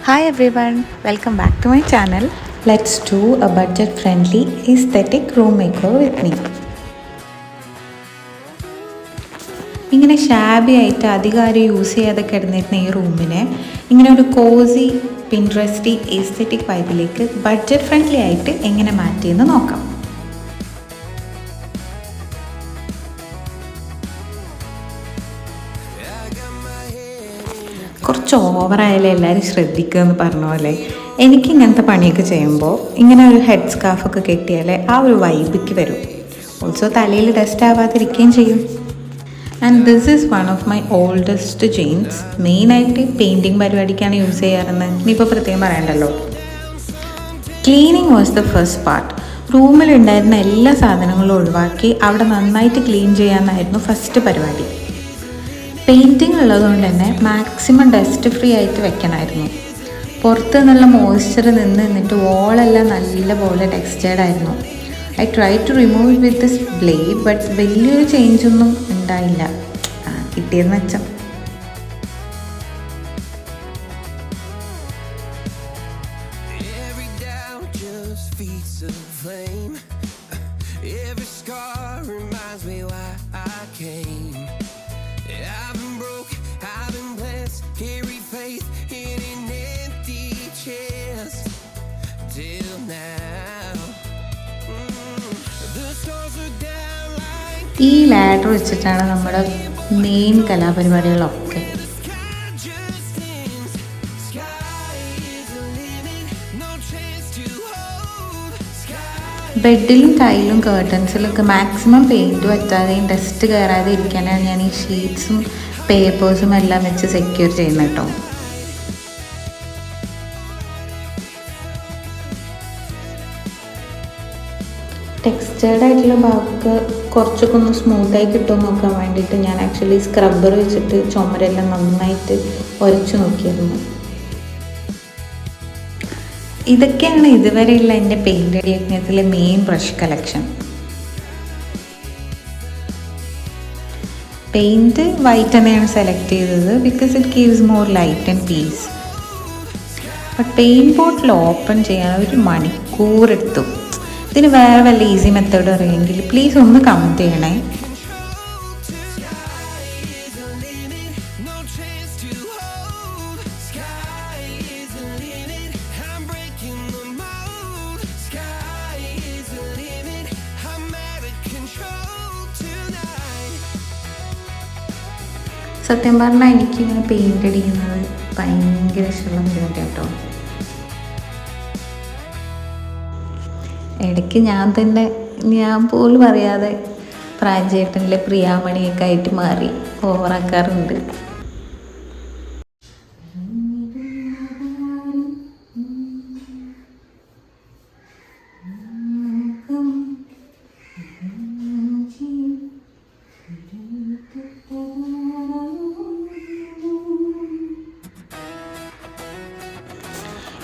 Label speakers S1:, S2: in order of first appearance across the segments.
S1: Hi everyone, welcome back to my channel. Let's do a budget-friendly aesthetic room makeover with me. ഇങ്ങനെ ഷാബി ആയിട്ട് അധികം use ചെയ്യാതെ കിടന്നിരുന്ന ഈ റൂമിനെ ഇങ്ങനെ ഒരു കോസി പിൻട്രസ്റ്റി എസ്തെറ്റിക് വൈബിലേക്ക് ബഡ്ജറ്റ് ഫ്രണ്ട്ലി ആയിട്ട് എങ്ങനെ മാറ്റിയെന്ന് നോക്കാം. കുറച്ച് ഓവറായാലും എല്ലാവരും ശ്രദ്ധിക്കുക എന്ന് പറഞ്ഞ പോലെ എനിക്കിങ്ങനത്തെ പണിയൊക്കെ ചെയ്യുമ്പോൾ ഇങ്ങനെ ഒരു ഹെഡ് സ്കാർഫൊക്കെ കെട്ടിയാലേ ആ ഒരു വൈബിക്ക് വരും. ഓൾസോ തലയിൽ ഡസ്റ്റ് ആവാതിരിക്കുകയും ചെയ്യും. And this is one of my oldest jeans. മെയിനായിട്ട് പെയിൻറ്റിങ് പരിപാടിക്കാണ് യൂസ് ചെയ്യാറെന്ന് ഇനിയിപ്പോൾ പ്രത്യേകം പറയണ്ടല്ലോ. Cleaning was the first part. റൂമിലുണ്ടായിരുന്ന എല്ലാ സാധനങ്ങളും ഒഴിവാക്കി അവിടെ നന്നായിട്ട് ക്ലീൻ ചെയ്യാമെന്നായിരുന്നു ഫസ്റ്റ് പരിപാടി. പെയിൻറ്റിങ് ഉള്ളതുകൊണ്ട് തന്നെ മാക്സിമം ഡസ്റ്റ് ഫ്രീ ആയിട്ട് വെക്കണമായിരുന്നു. പുറത്ത് നിന്നുള്ള മോയ്സ്ചർ നിന്നിട്ട് വോളെല്ലാം നല്ലപോലെ ടെക്സ്റ്റേർഡ് ആയിരുന്നു. I try to remove it with this blade, but വലിയൊരു ചേഞ്ചൊന്നും ഉണ്ടായില്ല. കിട്ടിയെന്ന് വെച്ചാൽ ഈ ലാഡർ വെച്ചിട്ടാണ് നമ്മുടെ മെയിൻ കലാപരിപാടികളൊക്കെ. ബെഡിലും ടൈലും കേർട്ടൻസിലൊക്കെ മാക്സിമം പെയിൻറ്റ് പറ്റാതെയും ഡസ്റ്റ് കയറാതെ ഇരിക്കാനാണ് ഞാൻ ഈ ഷീറ്റ്സും പേപ്പേഴ്സും എല്ലാം വെച്ച് സെക്യൂർ ചെയ്യുന്നത് കേട്ടോ. ടെക്സ്റ്റേർഡ് ആയിട്ടുള്ള ഭാഗമൊക്കെ കുറച്ചൊക്കെ ഒന്ന് സ്മൂത്തായി കിട്ടുമെന്ന് നോക്കാൻ വേണ്ടിയിട്ട് ഞാൻ ആക്ച്വലി സ്ക്രബ്ബർ വെച്ചിട്ട് ചുമരെല്ലാം നന്നായിട്ട് ഉരച്ചു നോക്കിയിരുന്നു. ഇതൊക്കെയാണ് ഇതുവരെയുള്ള എൻ്റെ പെയിൻ്റ് യജ്ഞത്തിലെ main brush collection. Paint white തന്നെയാണ് സെലക്ട് ചെയ്തത്, because it gives more light and peace. But paint bottle open ചെയ്യാൻ ഒരു മണിക്കൂർ എടുത്തു. ഇതിന് വേറെ വല്ല ഈസി മെത്തേഡ് അറിയെങ്കിൽ പ്ലീസ് ഒന്ന് കമൻറ്റ് ചെയ്യണേ. സത്യം പറഞ്ഞാൽ എനിക്കിങ്ങനെ പെയിൻ്റ് അടിക്കുന്നത് ഭയങ്കര ഇഷ്ടമുള്ള പരിപാടി കേട്ടോ. ഇടയ്ക്ക് ഞാൻ പോലും അറിയാതെ പ്രാഞ്ചേട്ടനിലെ പ്രിയാമണിയൊക്കെ ആയിട്ട് മാറി ഓവറാക്കാറുണ്ട്.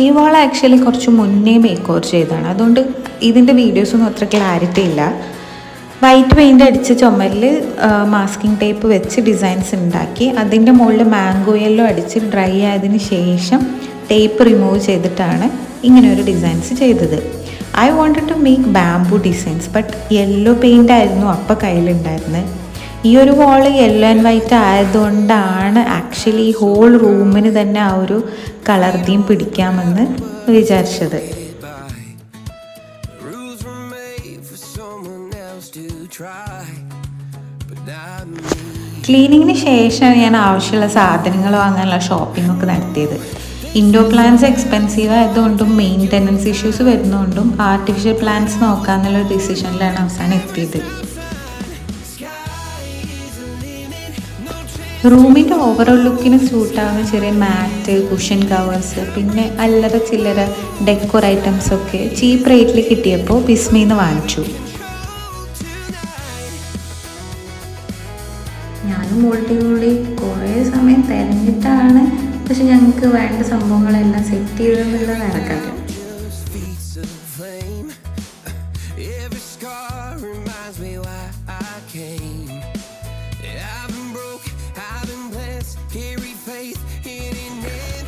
S1: ഈ വാൾ ആക്ച്വലി കുറച്ച് മുന്നേ മേക്ക് ഓവർ ചെയ്തതാണ്, അതുകൊണ്ട് ഇതിൻ്റെ വീഡിയോസൊന്നും അത്ര ക്ലാരിറ്റി ഇല്ല. വൈറ്റ് പെയിൻ്റ് അടിച്ച ചുമരിൽ മാസ്കിംഗ് ടേപ്പ് വെച്ച് ഡിസൈൻസ് ഉണ്ടാക്കി അതിൻ്റെ മുകളിൽ മാംഗോ യെല്ലോ അടിച്ച് ഡ്രൈ ആയതിന് ശേഷം ടേപ്പ് റിമൂവ് ചെയ്തിട്ടാണ് ഇങ്ങനെ ഒരു ഡിസൈൻസ് ചെയ്തത്. I wanted to make bamboo designs, but yellow paint ആയിരുന്നു അപ്പോൾ കയ്യിലുണ്ടായിരുന്നത്. ഈ ഒരു വാള് യെല്ലോ ആൻഡ് വൈറ്റ് ആയതുകൊണ്ടാണ് ആക്ച്വലി ഈ ഹോൾ റൂമിന് തന്നെ ആ ഒരു കളർ തീം പിടിക്കാമെന്ന് വിചാരിച്ചത്. ക്ലീനിങ്ങിന് ശേഷമാണ് ഞാൻ ആവശ്യമുള്ള സാധനങ്ങൾ വാങ്ങാനുള്ള ഷോപ്പിംഗ് ഒക്കെ നടത്തിയത്. ഇൻഡോർ പ്ലാന്റ്സ് എക്സ്പെൻസീവ് ആയതുകൊണ്ടും മെയിൻ്റനൻസ് ഇഷ്യൂസ് വരുന്നതുകൊണ്ടും ആർട്ടിഫിഷ്യൽ പ്ലാന്റ്സ് നോക്കാമെന്നുള്ളൊരു ഡിസിഷനിലാണ് അവസാനം എത്തിയത്. റൂമിൻ്റെ ഓവറോൾ ലുക്കിന് സ്യൂട്ടാവുന്ന ചെറിയ മാറ്റ്, കുഷൻ കവേഴ്സ്, പിന്നെ അല്ലറ ചില്ലറ ഡെക്കോർ ഐറ്റംസൊക്കെ ചീപ്പ് റേറ്റിൽ കിട്ടിയപ്പോൾ ബിസ്മിന്ന് വാങ്ങിച്ചു. ഞാനും മോൾട്ടിയും കുറേ സമയം തിരഞ്ഞിട്ടാണ് പക്ഷെ ഞങ്ങൾക്ക് വേണ്ട സംഭവങ്ങളെല്ലാം സെറ്റ് ചെയ്തെന്നുള്ള വേറെ കാര്യം.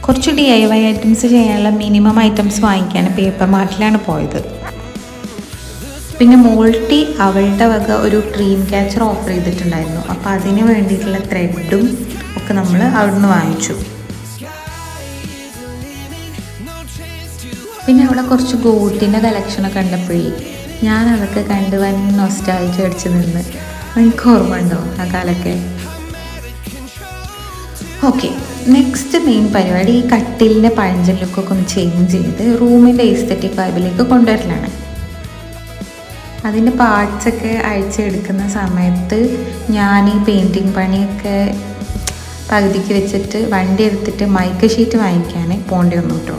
S1: കുറച്ച് DIY ഐറ്റംസ് ചെയ്യാനുള്ള മിനിമം ഐറ്റംസ് വാങ്ങിക്കാൻ പേപ്പർ മാർട്ടിലാണ് പോയത്. പിന്നെ മോൾട്ടി അവളുടെ വക ഒരു ഡ്രീം ക്യാച്ചർ ഓഫർ ചെയ്തിട്ടുണ്ടായിരുന്നു. അപ്പോൾ അതിന് വേണ്ടിയിട്ടുള്ള ത്രെഡും ഒക്കെ നമ്മൾ അവിടുന്ന് വാങ്ങിച്ചു. പിന്നെ അവിടെ കുറച്ച് ഗോട്ടിൻ്റെ കളക്ഷനൊക്കെ കണ്ടപ്പോഴേ ഞാൻ അതൊക്കെ കണ്ട് വൻ നൊസ്റ്റാൾജി അടിച്ച് നിന്ന്. എനിക്ക് ഓർമ്മ ഉണ്ടോ ആ കാലൊക്കെ? ഓക്കെ, നെക്സ്റ്റ് മെയിൻ പരിപാടി ഈ കട്ടിലിൻ്റെ പഴഞ്ചൻ ലുക്കൊക്കെ ഒന്ന് ചേഞ്ച് ചെയ്ത് റൂമിൻ്റെ എസ്തെറ്റിക് വൈബിലേക്ക് കൊണ്ടുവരലാണ്. അതിൻ്റെ പാർട്സൊക്കെ അഴിച്ചെടുക്കുന്ന സമയത്ത് ഞാൻ ഈ പെയിൻറ്റിങ് പണിയൊക്കെ പകുതിക്ക് വെച്ചിട്ട് വണ്ടി എടുത്തിട്ട് മൈക്ക് ഷീറ്റ് വാങ്ങിക്കാൻ പോകേണ്ടി വന്നു കേട്ടോ.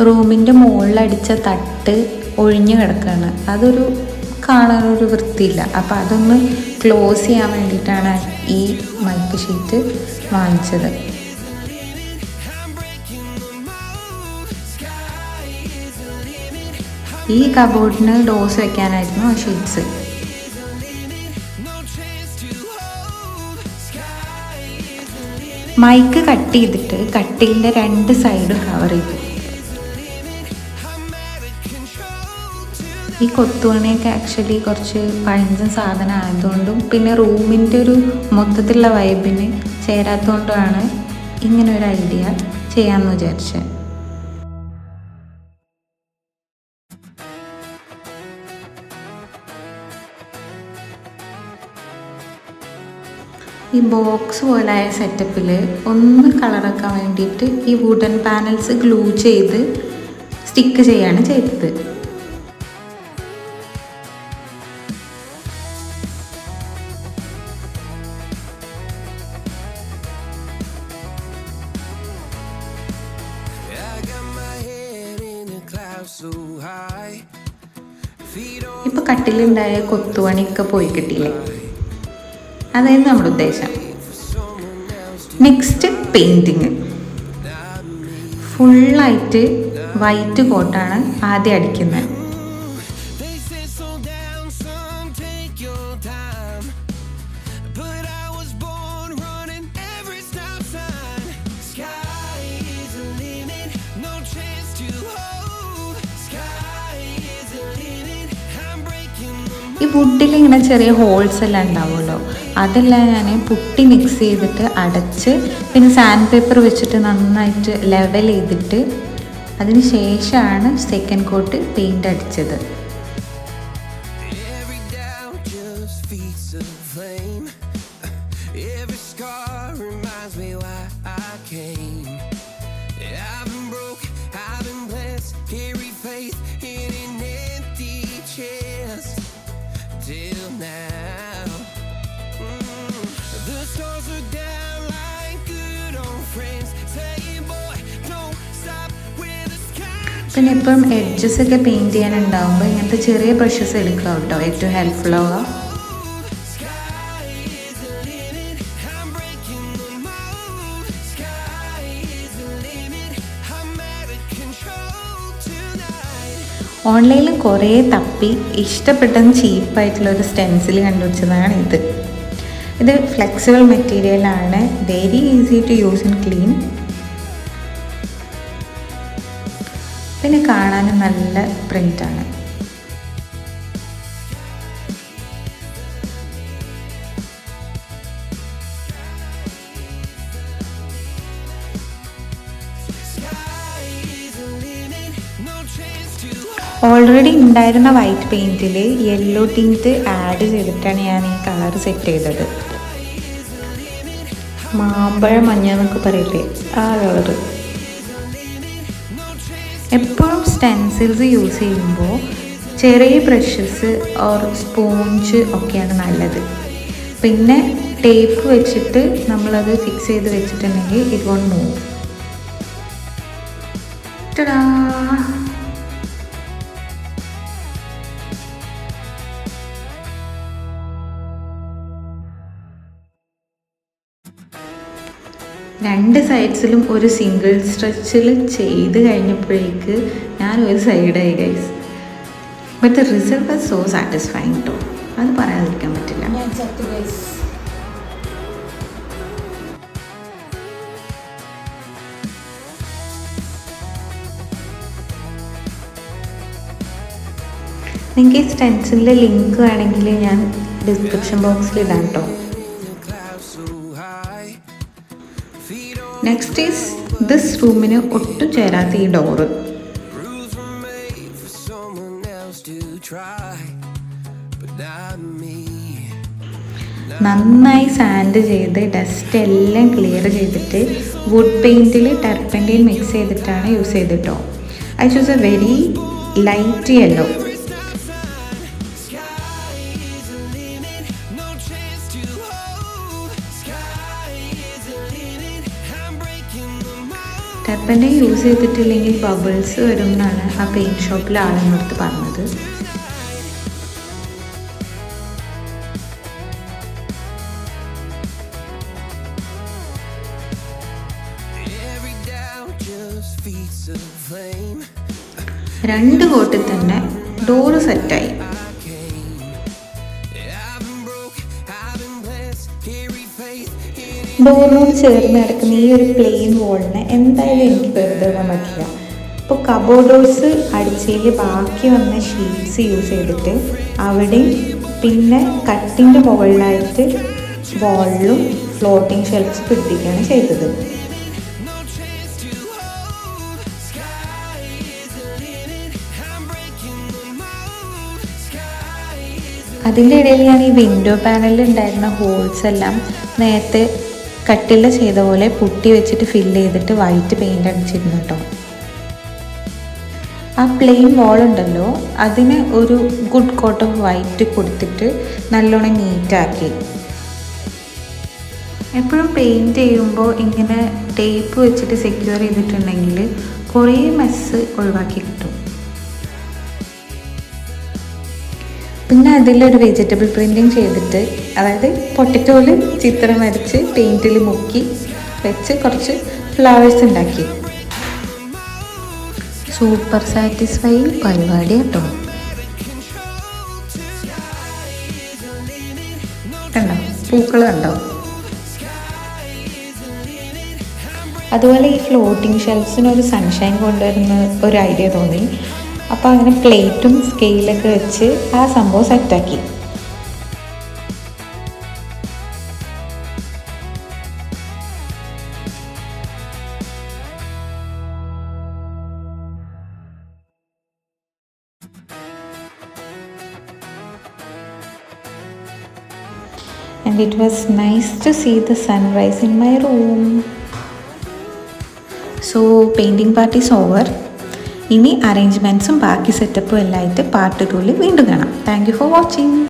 S1: റൂമിൻ്റെ മുകളിലടിച്ച തട്ട് ഒഴിഞ്ഞു കിടക്കുകയാണ്. അതൊരു കാണാനൊരു വൃത്തിയില്ല. അപ്പോൾ അതൊന്ന് ക്ലോസ് ചെയ്യാൻ വേണ്ടിയിട്ടാണ് ഈ മൈക്ക് ഷീറ്റ് വാങ്ങിച്ചത്. ഈ കബോർഡിന് ഡോസ് വെക്കാനായിരുന്നു ആ ഷീറ്റ്സ്. മൈക്ക് കട്ട് ചെയ്തിട്ട് കട്ടിലിൻ്റെ 2 സൈഡും കവർ ചെയ്തു. ഈ കൊത്തുപണിയൊക്കെ ആക്ച്വലി കുറച്ച് പഴഞ്ചൻ സാധനം ആയതുകൊണ്ടും പിന്നെ റൂമിൻ്റെ ഒരു മൊത്തത്തിലുള്ള വൈബിന് ചേരാത്തതുകൊണ്ടുമാണ് ഇങ്ങനെ ഒരു ഐഡിയ ചെയ്യാമെന്ന് വിചാരിച്ചത്. ഈ ബോക്സ് പോലായ സെറ്റപ്പിൽ ഒന്ന് കളറാക്കാൻ വേണ്ടിയിട്ട് ഈ വുഡൻ പാനൽസ് ഗ്ലൂ ചെയ്ത് സ്റ്റിക്ക് ചെയ്യാണ് ചെയ്തത്. ഇപ്പൊ കട്ടിലുണ്ടായ കൊത്തുപണിയൊക്കെ പോയി കിട്ടിയില്ലേ? അതായിരുന്നു നമ്മുടെ ഉദ്ദേശം. Next painting. ഫുള്ളായിട്ട് വൈറ്റ് കോട്ടാണ് ആദ്യം അടിക്കുന്നത്. ഈ വുഡിൽ ഇങ്ങനെ ചെറിയ ഹോൾസ് എല്ലാം ഉണ്ടാവുമല്ലോ, അതെല്ലാം ഞാൻ പുട്ടി മിക്സ് ചെയ്തിട്ട് അടച്ച് പിന്നെ സാൻഡ് പേപ്പർ വെച്ചിട്ട് നന്നായിട്ട് ലെവൽ ചെയ്തിട്ട് അതിന് ശേഷമാണ് സെക്കൻഡ് കോട്ട് പെയിൻ്റ് അടിച്ചത്. പിന്നെ ഇപ്പം എഡ്ജസ് ഒക്കെ പെയിൻറ്റ് ചെയ്യാനുണ്ടാകുമ്പോൾ ഇങ്ങനത്തെ ചെറിയ ബ്രഷസ് എടുക്കുക കേട്ടോ, ഏറ്റവും ഹെൽപ്ഫുൾ ആവുക. ഓൺലൈനിൽ കുറേ തപ്പി ഇഷ്ടപ്പെട്ടതും ചീപ്പായിട്ടുള്ളൊരു സ്റ്റെൻസിൽ കണ്ടുവച്ചതാണ് ഇത്. ഇത് ഫ്ലെക്സിബിൾ മെറ്റീരിയലാണ്, very easy to use and clean. പിന്നെ കാണാനും നല്ല പ്രിൻ്റാണ്. ഓൾറെഡി ഉണ്ടായിരുന്ന വൈറ്റ് പെയിൻറ്റിൽ യെല്ലോ ടിൻറ്റ് ആഡ് ചെയ്തിട്ടാണ് ഞാൻ ഈ കളർ സെറ്റ് ചെയ്തത്. മാമ്പഴ മഞ്ഞ എന്നൊക്കെ പറയില്ലേ, ആ കളറ്. എപ്പോഴും സ്റ്റെൻസിൽസ് യൂസ് ചെയ്യുമ്പോൾ ചെറിയ ബ്രഷസ് ഓർ സ്പോഞ്ച് ഒക്കെയാണ് നല്ലത്. പിന്നെ ടേപ്പ് വെച്ചിട്ട് നമ്മളത് ഫിക്സ് ചെയ്ത് വെച്ചിട്ടുണ്ടെങ്കിൽ ഇറ്റ് വോണ്ട് മൂവ്. ടാ, രണ്ട് സൈഡ്സിലും ഒരു സിംഗിൾ സ്ട്രെച്ചിൽ ചെയ്ത് കഴിഞ്ഞപ്പോഴേക്ക് ഞാൻ ഒരു സൈഡായി guys. But the result was so satisfying കേട്ടോ, അത് പറയാതിരിക്കാൻ പറ്റില്ല. നിങ്ങൾക്ക് ഈ സ്റ്റെൻസിലിൻ്റെ ലിങ്ക് വേണമെങ്കിൽ ഞാൻ ഡിസ്ക്രിപ്ഷൻ ബോക്സിൽ ഇടാം കേട്ടോ. നെക്സ്റ്റ് ഈസ് ദിസ് റൂമിന് ഒട്ടും ചേരാത്ത ഈ ഡോറ്. നന്നായി സാൻഡ് ചെയ്ത് ഡസ്റ്റ് എല്ലാം ക്ലിയർ ചെയ്തിട്ട് വുഡ് പെയിൻറ്റിൽ ടർപ്പൻറ്റൈൻ മിക്സ് ചെയ്തിട്ടാണ് യൂസ് ചെയ്തിട്ടോ. I choose a very light yellow. Turpentine use ചെയ്തിട്ടില്ലെങ്കിൽ ബബിൾസ് വരും എന്നാണ് ആ പെയിൻറ്റ് ഷോപ്പിലെ ആളെന്നോട് പറഞ്ഞത്. രണ്ട് കോട്ടിൽ തന്നെ ഡോറ് സെറ്റായി. ഡോറിനോട് ചേർന്ന് കിടക്കുന്ന ഈ ഒരു പ്ലെയിൻ വോളിനെ എന്തായാലും എനിക്ക് വെറുതെ ഇടാൻ പറ്റില്ല. ഇപ്പോൾ കബോർഡോസ് അടിച്ചതിൽ ബാക്കി വന്ന ഷീറ്റ്സ് യൂസ് ചെയ്തിട്ട് അവിടെയും പിന്നെ കട്ടിൻ്റെ മുകളിലായിട്ട് വാളിലും ഫ്ലോട്ടിംഗ് ഷെൽഫ്സ് പിടിപ്പിക്കുകയാണ് ചെയ്തത്. അതിൻ്റെ ഇടയിൽ ഞാൻ ഈ വിൻഡോ പാനലിൽ ഉണ്ടായിരുന്ന ഹോൾസ് എല്ലാം നേരത്തെ കട്ടില ചെയ്ത പോലെ പുട്ടി വെച്ചിട്ട് ഫില്ല് ചെയ്തിട്ട് വൈറ്റ് പെയിൻ്റ് അടിച്ചിരുന്നു കേട്ടോ. ആ പ്ലെയിൻ വാൾ ഉണ്ടല്ലോ അതിന് ഒരു ഗുഡ് കോട്ട് ഓഫ് വൈറ്റ് കൊടുത്തിട്ട് നല്ലോണം നീറ്റാക്കി. എപ്പോഴും പെയിൻറ്റ് ചെയ്യുമ്പോൾ ഇങ്ങനെ ടേപ്പ് വെച്ചിട്ട് സെക്യൂർ ചെയ്തിട്ടുണ്ടെങ്കിൽ കുറേ മെസ്സ് ഒഴിവാക്കി കിട്ടും. പിന്നെ അതിലൊരു വെജിറ്റബിൾ പ്രിൻറ്റിങ് ചെയ്തിട്ട്, അതായത് പൊട്ടറ്റോയിൽ ചിത്രം വരച്ച് പെയിൻറ്റിൽ മുക്കി വെച്ച് കുറച്ച് ഫ്ലവേഴ്സ് ഉണ്ടാക്കി. സൂപ്പർ സാറ്റിസ്ഫൈ പരിപാടി കേട്ടോ. കണ്ടോ പൂക്കൾ കണ്ടോ? അതുപോലെ ഈ ഫ്ലോട്ടിംഗ് ഷെൽഫ്സിനൊരു സൺഷൈൻ കൊണ്ടുവരുന്ന ഒരു ഐഡിയ തോന്നി. അപ്പോൾ അങ്ങനെ പ്ലേറ്റും സ്കെയിലൊക്കെ വെച്ച് ആ സംഭവം സെറ്റാക്കി. And it was nice to see the sunrise in my room. So painting part is over. ഇനി അറേഞ്ച്മെൻറ്റ്സും ബാക്കി സെറ്റപ്പും എല്ലാം ആയിട്ട് പാർട്ട് 2 വീണ്ടും കാണാം. Thank you for watching.